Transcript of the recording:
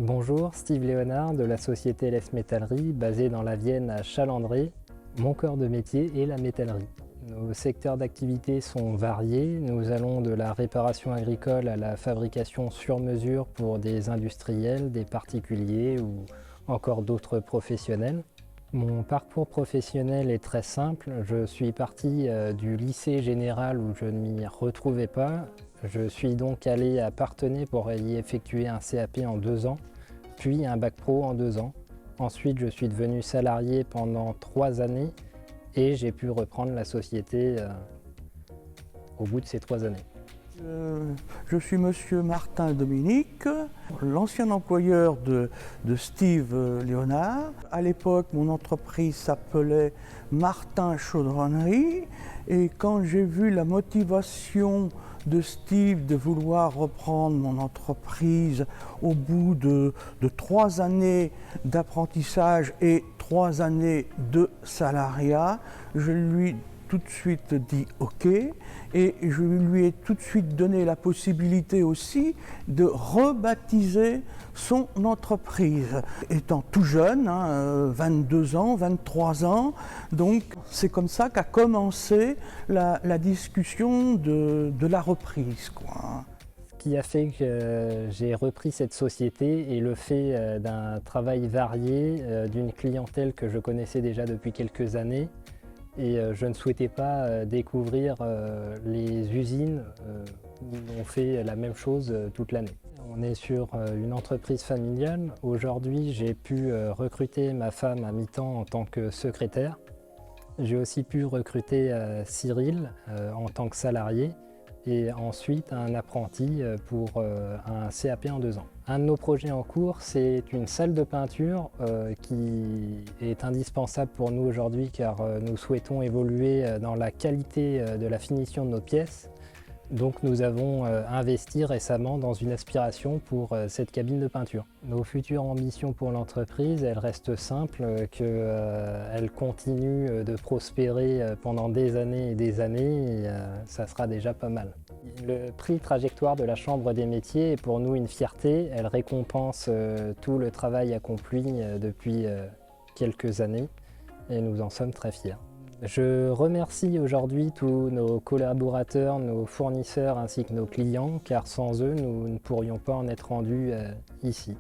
Bonjour, Steve Léonard de la société LS Métallerie, basée dans la Vienne à Chalandré. Mon corps de métier est la métallerie. Nos secteurs d'activité sont variés. Nous allons de la réparation agricole à la fabrication sur mesure pour des industriels, des particuliers ou encore d'autres professionnels. Mon parcours professionnel est très simple. Je suis parti du lycée général où je ne m'y retrouvais pas. Je suis donc allé à Parthenay pour y effectuer un CAP en 2 ans, puis un bac pro en 2 ans. Ensuite, je suis devenu salarié pendant 3 années et j'ai pu reprendre la société au bout de ces 3 années. Je suis monsieur Martin Dominique, l'ancien employeur de Steve Léonard. À l'époque, mon entreprise s'appelait Martin Chaudronnerie et quand j'ai vu la motivation de Steve de vouloir reprendre mon entreprise au bout de 3 années d'apprentissage et 3 années de salariat, je lui tout de suite dit OK et je lui ai tout de suite donné la possibilité aussi de rebaptiser son entreprise. Étant tout jeune, 22 ans, 23 ans, donc c'est comme ça qu'a commencé la discussion de la reprise, quoi. Ce qui a fait que j'ai repris cette société est le fait d'un travail varié, d'une clientèle que je connaissais déjà depuis quelques années. Et je ne souhaitais pas découvrir les usines où on fait la même chose toute l'année. On est sur une entreprise familiale. Aujourd'hui, j'ai pu recruter ma femme à mi-temps en tant que secrétaire. J'ai aussi pu recruter Cyril en tant que salarié et ensuite un apprenti pour un CAP en 2 ans. Un de nos projets en cours, c'est une salle de peinture qui est indispensable pour nous aujourd'hui car nous souhaitons évoluer dans la qualité de la finition de nos pièces. Donc nous avons investi récemment dans une aspiration pour cette cabine de peinture. Nos futures ambitions pour l'entreprise, elles restent simples, qu'elle continue de prospérer pendant des années et ça sera déjà pas mal. Le prix trajectoire de la Chambre des métiers est pour nous une fierté. Elle récompense tout le travail accompli depuis quelques années et nous en sommes très fiers. Je remercie aujourd'hui tous nos collaborateurs, nos fournisseurs ainsi que nos clients, car sans eux, nous ne pourrions pas en être rendus ici.